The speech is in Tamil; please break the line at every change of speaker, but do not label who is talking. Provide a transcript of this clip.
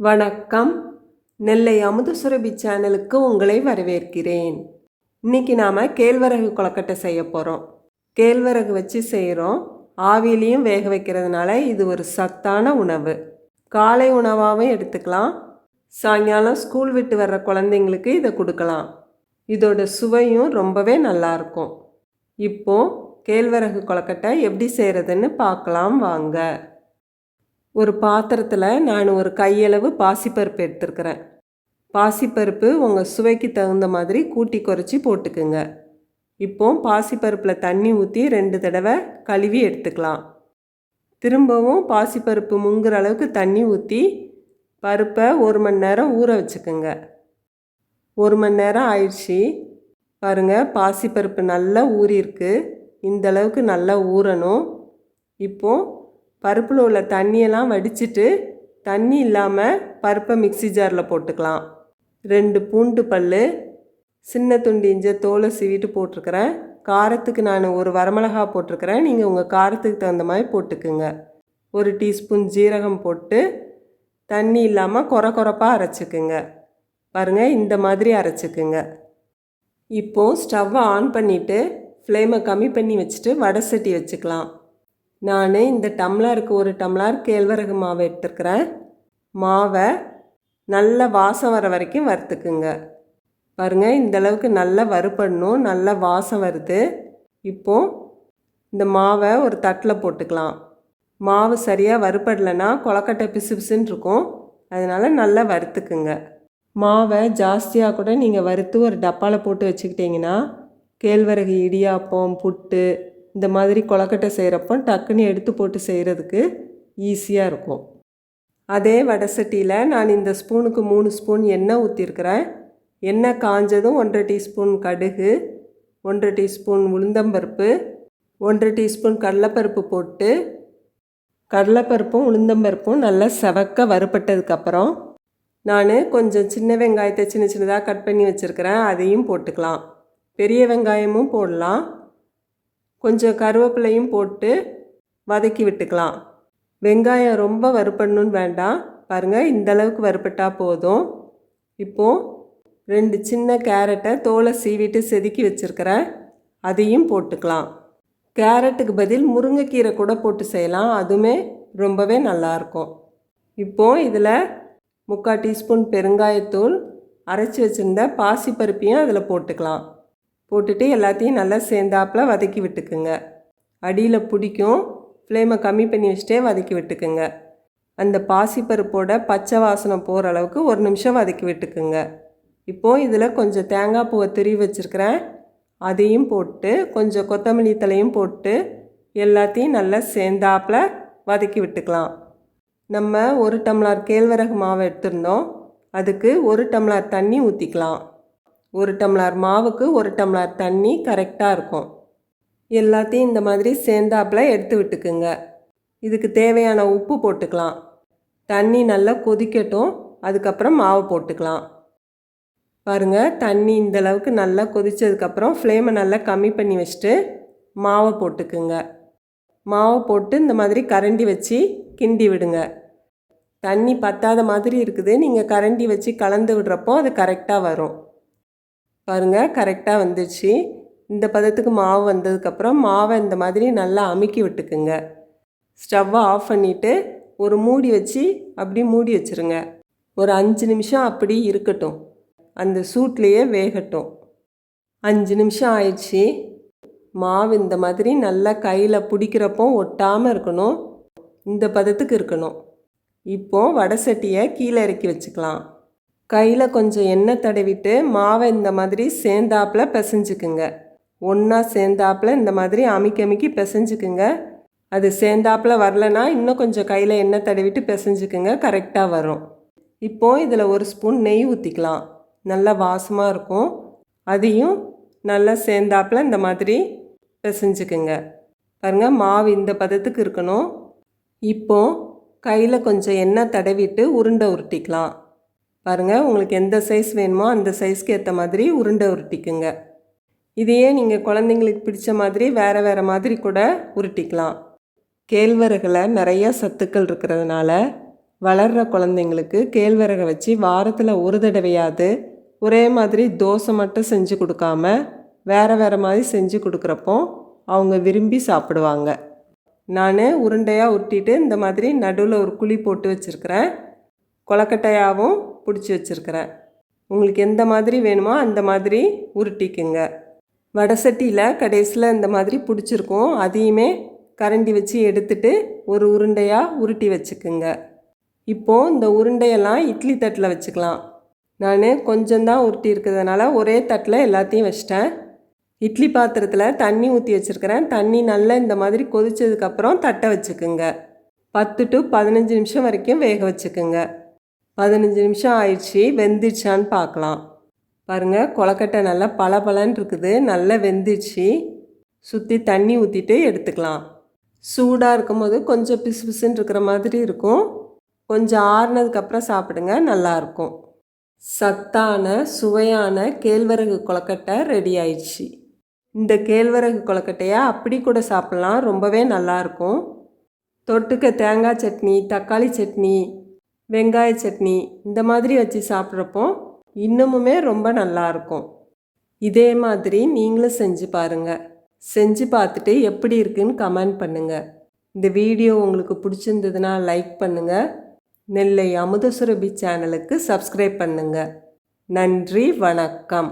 வணக்கம். நெல்லை அமுத சுரபி சேனலுக்கு உங்களை வரவேற்கிறேன். இன்னைக்கு நாம் கேழ்வரகு கொழுக்கட்டை செய்ய போகிறோம். கேழ்வரகு வச்சு செய்கிறோம். ஆவியிலையும் வேக வைக்கிறதுனால இது ஒரு சத்தான உணவு. காலை உணவாகவும் எடுத்துக்கலாம். சாயங்காலம் ஸ்கூல் விட்டு வர்ற குழந்தைங்களுக்கு இதை கொடுக்கலாம். இதோட சுவையும் ரொம்பவே நல்லாயிருக்கும். இப்போது கேழ்வரகு கொழுக்கட்டை எப்படி செய்கிறதுன்னு பார்க்கலாம் வாங்க. ஒரு பாத்திரத்தில் நான் ஒரு கையளவு பாசிப்பருப்பு எடுத்துருக்கிறேன். பாசிப்பருப்பு உங்கள் சுவைக்கு தகுந்த மாதிரி கூட்டி குறைச்சி போட்டுக்குங்க. இப்போது பாசிப்பருப்பில் தண்ணி ஊற்றி 2 தடவை கழுவி எடுத்துக்கலாம். திரும்பவும் பாசிப்பருப்பு முங்குற அளவுக்கு தண்ணி ஊற்றி பருப்பை 1 மணி நேரம் ஊற வச்சுக்குங்க. 1 மணி நேரம் ஆயிடுச்சு. பாருங்கள், பாசிப்பருப்பு நல்லா ஊறியிருக்கு. இந்தளவுக்கு நல்லா ஊறணும். இப்போது பருப்பில் உள்ள தண்ணியெல்லாம் வடிச்சிட்டு தண்ணி இல்லாமல் பருப்பை மிக்ஸி ஜாரில் போட்டுக்கலாம். 2 பூண்டு பல், சின்ன துண்டு இஞ்சி தோலை சீவிட்டு போட்டிருக்கிறேன். காரத்துக்கு நான் ஒரு வரமிளகா போட்டிருக்கிறேன். நீங்கள் உங்கள் காரத்துக்கு தகுந்த மாதிரி போட்டுக்குங்க. 1 டீஸ்பூன் ஜீரகம் போட்டு தண்ணி இல்லாமல் கொரப்பாக அரைச்சிக்குங்க. பாருங்கள், இந்த மாதிரி அரைச்சிக்குங்க. இப்போது ஸ்டவ்வை ஆன் பண்ணிவிட்டு ஃப்ளேமை கம்மி பண்ணி வச்சுட்டு வடை சட்டி வச்சுக்கலாம். நான் இந்த டம்ளருக்கு 1 டம்ளர் கேழ்வரகு மாவு எடுத்துருக்கிறேன். மாவை நல்ல வாசம் வர வரைக்கும் வறுத்துக்குங்க. பாருங்கள், இந்தளவுக்கு நல்லா வறுபடணும். நல்ல வாசம் வருது. இப்போது இந்த மாவை ஒரு தட்டில் போட்டுக்கலாம். மாவு சரியாக வறுபடலைன்னா கொழுக்கட்டை பிசு பிசுன்னு இருக்கும். அதனால் நல்லா வறுத்துக்குங்க. மாவை ஜாஸ்தியாக கூட நீங்கள் வறுத்து ஒரு டப்பாவில் போட்டு வச்சுக்கிட்டிங்கன்னா கேழ்வரகு இடியாப்பம், புட்டு, இந்த மாதிரி கொழுக்கட்டை செய்கிறப்போ டக்குன்னு எடுத்து போட்டு செய்கிறதுக்கு ஈஸியாக இருக்கும். அதே வடை சட்டியில் நான் இந்த ஸ்பூனுக்கு 3 ஸ்பூன் எண்ணெய் ஊற்றிருக்கிறேன். எண்ணெய் காஞ்சதும் 1.5 டீஸ்பூன் கடுகு, 1.5 டீஸ்பூன் உளுந்தம்பருப்பு, 1.5 டீஸ்பூன் கடலைப்பருப்பு போட்டு கடலைப்பருப்பும் உளுந்தம்பருப்பும் நல்லா செவக்க வறுபட்டதுக்கப்புறம் நான் கொஞ்சம் சின்ன வெங்காயத்தை சின்ன சின்னதாக கட் பண்ணி வச்சுருக்கிறேன். அதையும் போட்டுக்கலாம். பெரிய வெங்காயமும் போடலாம். கொஞ்சம் கருவேப்பிலையும் போட்டு வதக்கி விட்டுக்கலாம். வெங்காயம் ரொம்ப வறுபடணுன்னு வேண்டாம். பாருங்கள், இந்தளவுக்கு வறுபட்டால் போதும். இப்போது 2 சின்ன கேரட்டை தோலை சீவிட்டு செதுக்கி வச்சுருக்கிறேன். அதையும் போட்டுக்கலாம். கேரட்டுக்கு பதில் முருங்கைக்கீரை கூட போட்டு செய்யலாம். அதுவுமே ரொம்பவே நல்லாயிருக்கும். இப்போது இதில் 3/4 டீஸ்பூன் பெருங்காயத்தூள், அரைச்சி வச்சுருந்த பாசிப்பருப்பையும் அதில் போட்டுக்கலாம். போட்டுட்டு எல்லாத்தையும் நல்லா சேர்ந்தாப்பில் வதக்கி விட்டுக்குங்க. அடியில் பிடிக்கும். ஃப்ளேமை கம்மி பண்ணி வச்சுட்டே வதக்கி விட்டுக்குங்க. அந்த பாசிப்பருப்போட பச்சை வாசனை போகிற அளவுக்கு 1 நிமிஷம் வதக்கி விட்டுக்குங்க. இப்போது இதில் கொஞ்சம் தேங்காய் பூவை துருவி வச்சுருக்கிறேன். அதையும் போட்டு கொஞ்சம் கொத்தமல்லி தலையும் போட்டு எல்லாத்தையும் நல்லா சேர்ந்தாப்பில் வதக்கி விட்டுக்கலாம். நம்ம 1 டம்ளர் கேழ்வரகு மாவு எடுத்திருந்தோம். அதுக்கு 1 டம்ளர் தண்ணி ஊற்றிக்கலாம். 1 டம்ளர் மாவுக்கு 1 டம்ளர் தண்ணி கரெக்டாக இருக்கும். எல்லாத்தையும் இந்த மாதிரி சேர்ந்தாப்பில் எடுத்து விட்டுக்குங்க. இதுக்கு தேவையான உப்பு போட்டுக்கலாம். தண்ணி நல்லா கொதிக்கட்டும். அதுக்கப்புறம் மாவு போட்டுக்கலாம். பாருங்கள், தண்ணி இந்தளவுக்கு நல்லா கொதித்ததுக்கப்புறம் ஃப்ளேமை நல்லா கம்மி பண்ணி வச்சுட்டு மாவை போட்டுக்குங்க. மாவை போட்டு இந்த மாதிரி கரண்டி வச்சு கிண்டி விடுங்க. தண்ணி பத்தாத மாதிரி இருக்குது. நீங்கள் கரண்டி வச்சு கலந்து விடுறப்போ அது கரெக்டாக வரும். பாருங்கள், கரெக்டாக வந்துடுச்சு. இந்த பதத்துக்கு மாவு வந்ததுக்கப்புறம் மாவை இந்த மாதிரி நல்லா அமுக்கி விட்டுக்குங்க. ஸ்டவ்வை ஆஃப் பண்ணிவிட்டு ஒரு மூடி வச்சு அப்படி மூடி வச்சுருங்க. ஒரு 5 நிமிஷம் அப்படி இருக்கட்டும். அந்த சூட்லேயே வேகட்டும். 5 நிமிஷம் ஆயிடுச்சு. மாவு இந்த மாதிரி நல்லா கையில் பிடிக்கிறப்போ ஒட்டாமல் இருக்கணும். இந்த பதத்துக்கு இருக்கணும். இப்போது வடை சட்டியை கீழே இறக்கி வச்சுக்கலாம். கையில் கொஞ்சம் எண்ணெய் தடவிட்டு மாவை இந்த மாதிரி சேர்ந்தாப்பில் பிசைஞ்சுக்குங்க. ஒன்றா சேர்ந்தாப்பில் இந்த மாதிரி அமுக்கி பிசைஞ்சுக்குங்க. அது சேர்ந்தாப்பில் வரலனா இன்னும் கொஞ்சம் கையில் எண்ணெய் தடவிட்டு பிசைஞ்சுக்குங்க. கரெக்டாக வரும். இப்போது இதில் 1 ஸ்பூன் நெய் ஊற்றிக்கலாம். நல்லா வாசமாக இருக்கும். அதையும் நல்லா சேர்ந்தாப்பில் இந்த மாதிரி பிசைஞ்சுக்குங்க. பாருங்கள், மாவு இந்த பதத்துக்கு இருக்கணும். இப்போது கையில் கொஞ்சம் எண்ணெய் தடவிட்டு உருண்டை உருட்டிக்கலாம். பாருங்கள், உங்களுக்கு எந்த சைஸ் வேணுமோ அந்த சைஸ்க்கு ஏற்ற மாதிரி உருண்டை உருட்டிக்குங்க. இதையே நீங்கள் குழந்தைங்களுக்கு பிடிச்ச மாதிரி வேறு மாதிரி கூட உருட்டிக்கலாம். கேழ்வரகுல நிறைய சத்துக்கள் இருக்கிறதுனால வளர்கிற குழந்தைங்களுக்கு கேழ்வரகை வச்சு வாரத்தில் ஒரு தடவையாவது ஒரே மாதிரி தோசை மட்டும் செஞ்சு கொடுக்காம வேறு வேறு மாதிரி செஞ்சு கொடுக்குறப்போ அவங்க விரும்பி சாப்பிடுவாங்க. நான் உருண்டையாக உருட்டிட்டு இந்த மாதிரி நடுவில் ஒரு குழி போட்டு வச்சுருக்கிறேன். கொலக்கட்டையாகவும் பிடிச்சி வச்சுருக்கிறேன். உங்களுக்கு எந்த மாதிரி வேணுமோ அந்த மாதிரி உருட்டிக்குங்க. வடை சட்டியில் கடைசியில் இந்த மாதிரி பிடிச்சிருக்கும். அதையுமே கரண்டி வச்சு எடுத்துட்டு ஒரு உருண்டையாக உருட்டி வச்சுக்குங்க. இப்போது இந்த உருண்டையெல்லாம் இட்லி தட்டில் வச்சுக்கலாம். நான் கொஞ்சம்தான் உருட்டி இருக்கிறதுனால ஒரே தட்டில் எல்லாத்தையும் வச்சிட்டேன். இட்லி பாத்திரத்தில் தண்ணி ஊற்றி வச்சுருக்கிறேன். தண்ணி நல்லா இந்த மாதிரி கொதித்ததுக்கப்புறம் தட்டை வச்சுக்குங்க. 10 to 15 நிமிஷம் வரைக்கும் வேக வச்சுக்குங்க. 15 நிமிஷம் ஆயிடுச்சு, வெந்துடுச்சான்னு பார்க்கலாம். பாருங்கள், கொலக்கட்டை நல்லா பளபளன்னு இருக்குது, நல்லா வெந்துடுச்சு. சுற்றி தண்ணி ஊற்றிட்டு எடுத்துக்கலாம். சூடாக இருக்கும்போது கொஞ்சம் பிசு பிசுன்னு இருக்கிற மாதிரி இருக்கும். கொஞ்சம் ஆறுனதுக்கப்புறம் சாப்பிடுங்க, நல்லாயிருக்கும். சத்தான சுவையான கேழ்வரகு கொலக்கட்டை ரெடி ஆயிடுச்சு. இந்த கேழ்வரகு கொலக்கட்டையை அப்படி கூட சாப்பிட்லாம், ரொம்பவே நல்லாயிருக்கும். தொட்டுக்க தேங்காய் சட்னி, தக்காளி சட்னி, வெங்காய சட்னி இந்த மாதிரி வச்சு சாப்பிட்றப்போ இன்னமுமே ரொம்ப நல்லாயிருக்கும். இதே மாதிரி நீங்களும் செஞ்சு பாருங்கள். செஞ்சு பார்த்துட்டு எப்படி இருக்குன்னு கமெண்ட் பண்ணுங்கள். இந்த வீடியோ உங்களுக்கு பிடிச்சிருந்ததுன்னா லைக் பண்ணுங்கள். நெல்லை அமுத சுரபி சேனலுக்கு சப்ஸ்கிரைப் பண்ணுங்கள். நன்றி, வணக்கம்.